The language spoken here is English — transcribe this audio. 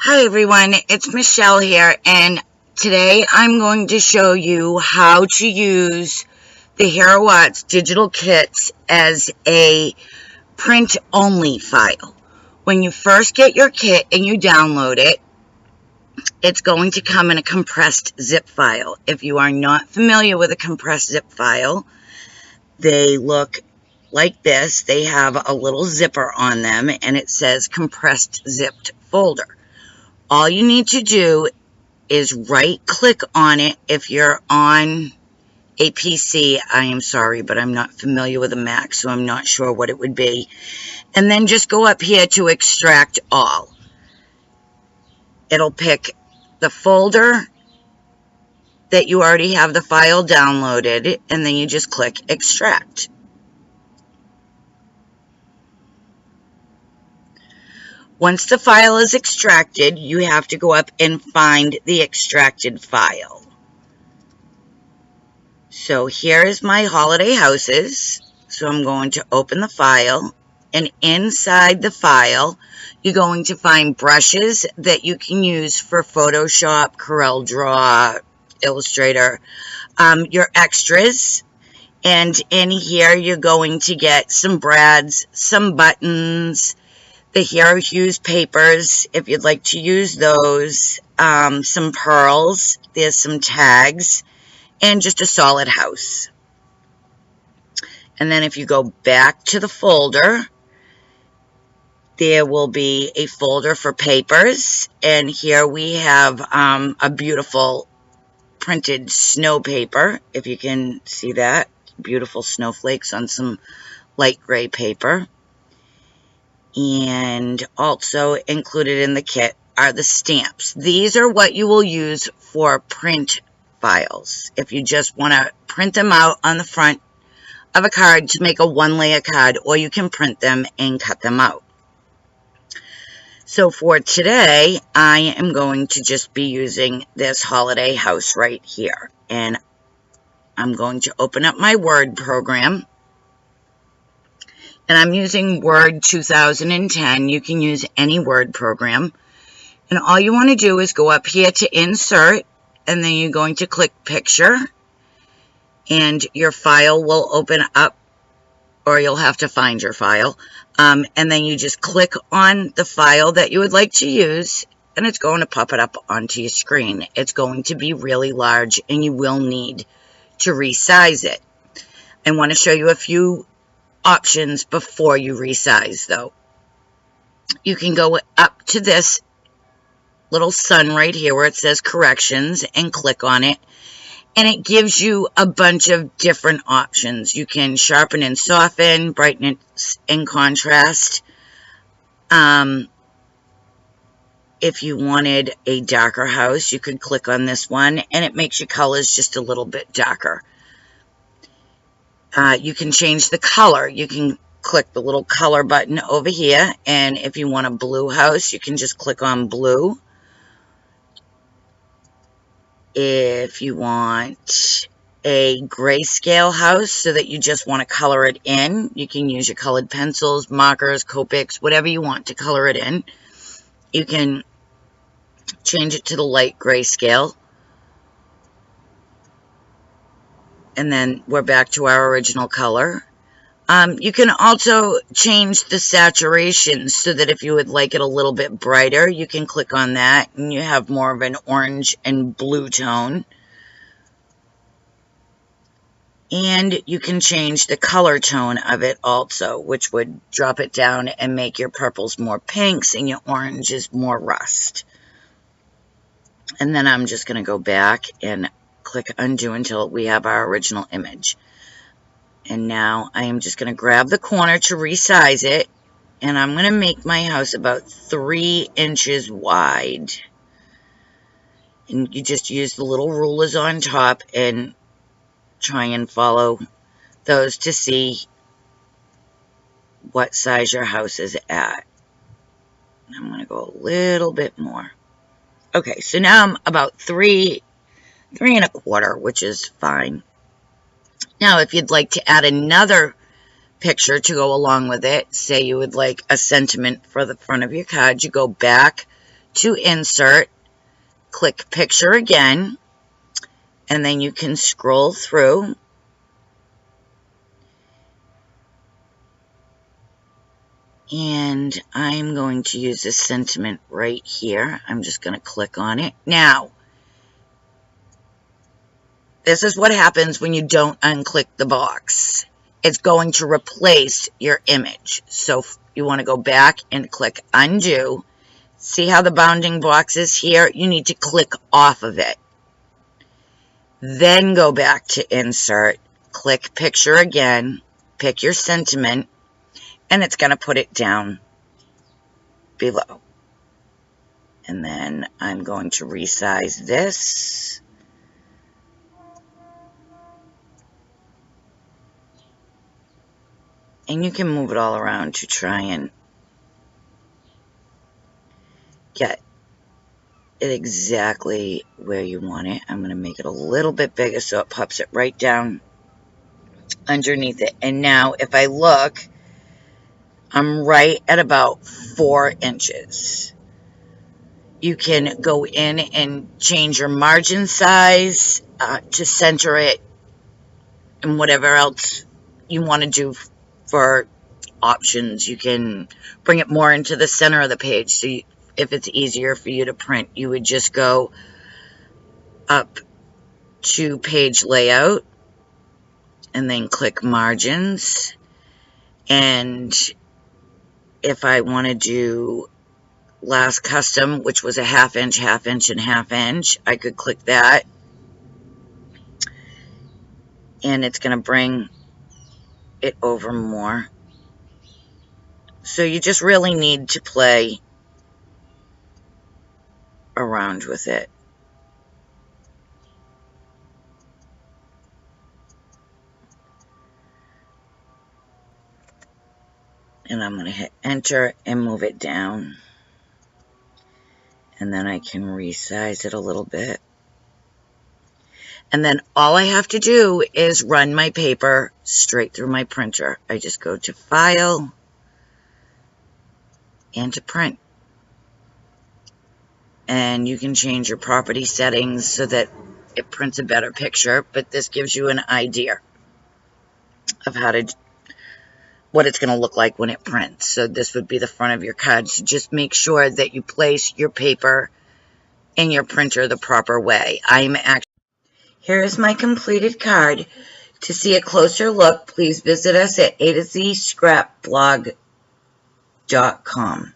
Hi everyone, it's Michelle here, and today I'm going to show you how to use the Hero Watts digital kits as a print-only file. When you first get your kit and you download it, it's going to come in a compressed zip file. If you are not familiar with a compressed zip file, they look like this. They have a little zipper on them, and it says compressed zipped folder. All you need to do is right-click on it. If you're on a PC, I am sorry, but I'm not familiar with a Mac, so I'm not sure what it would be. And then just go up here to extract all. It'll pick the folder that you already have the file downloaded, and then you just click extract. Once the file is extracted, you have to go up and find the extracted file. So here is my holiday houses. So I'm going to open the file, and inside the file, you're going to find brushes that you can use for Photoshop, CorelDRAW, Illustrator, your extras. And in here, you're going to get some brads, some buttons, the Hero Hughes papers, if you'd like to use those, some pearls, there's some tags, and just a solid house. And then if you go back to the folder, there will be a folder for papers, and here we have a beautiful printed snow paper, if you can see that, beautiful snowflakes on some light gray paper. And also included in the kit are the stamps. These are what you will use for print files. If you just want to print them out on the front of a card to make a one-layer card, or you can print them and cut them out. So for today, I am going to just be using this holiday house right here. And I'm going to open up my Word program. And I'm using Word 2010. You can use any Word program. And all you want to do is go up here to Insert, and then you're going to click Picture, and your file will open up, or you'll have to find your file. And then you just click on the file that you would like to use, and it's going to pop it up onto your screen. It's going to be really large, and you will need to resize it. I want to show you a few options before you resize, though. You can go up to this little sun right here where it says corrections and click on it, and it gives you a bunch of different options. You can sharpen and soften, brighten and contrast. If you wanted a darker house, you could click on this one, and it makes your colors just a little bit darker. You can change the color. You can click the little color button over here, and if you want a blue house, you can just click on blue. If you want a grayscale house, so that you just want to color it in, you can use your colored pencils, markers, Copics, whatever you want to color it in. You can change it to the light grayscale. And then we're back to our original color. You can also change the saturation so that if you would like it a little bit brighter, you can click on that and you have more of an orange and blue tone. And you can change the color tone of it also, which would drop it down and make your purples more pinks and your oranges more rust. And then I'm just going to go back and click undo until we have our original image. And now I am just going to grab the corner to resize it, and I'm going to make my house about 3 inches wide. And you just use the little rulers on top and try and follow those to see what size your house is at. I'm going to go a little bit more. Okay, so now I'm about 3 3¼ which is fine. Now, if you'd like to add another picture to go along with it, say you would like a sentiment for the front of your card, you go back to insert, click picture again, and then you can scroll through. And I'm going to use this sentiment right here. I'm just going to click on it. Now, this is what happens when you don't unclick the box. It's going to replace your image. So you want to go back and click undo. See how the bounding box is here? You need to click off of it. Then go back to insert, click picture again, pick your sentiment, and it's going to put it down below. And then I'm going to resize this. And you can move it all around to try and get it exactly where you want it. I'm going to make it a little bit bigger so it pops it right down underneath it. And now if I look, I'm right at about 4 inches. You can go in and change your margin size to center it and whatever else you want to do for options. You can bring it more into the center of the page. So if it's easier for you to print, you would just go up to page layout and then click margins. And if I want to do last custom, which was a 1/2 inch, 1/2 inch, and 1/2 inch, I could click that. And it's going to bring it over more. So you just really need to play around with it. And I'm going to hit enter and move it down. And then I can resize it a little bit. And then all I have to do is run my paper straight through my printer. I just go to File and to Print. And you can change your property settings so that it prints a better picture, but this gives you an idea of what it's going to look like when it prints. So this would be the front of your card. So just make sure that you place your paper in your printer the proper way. Here is my completed card. To see a closer look, please visit us at A to Z scrapblog.com.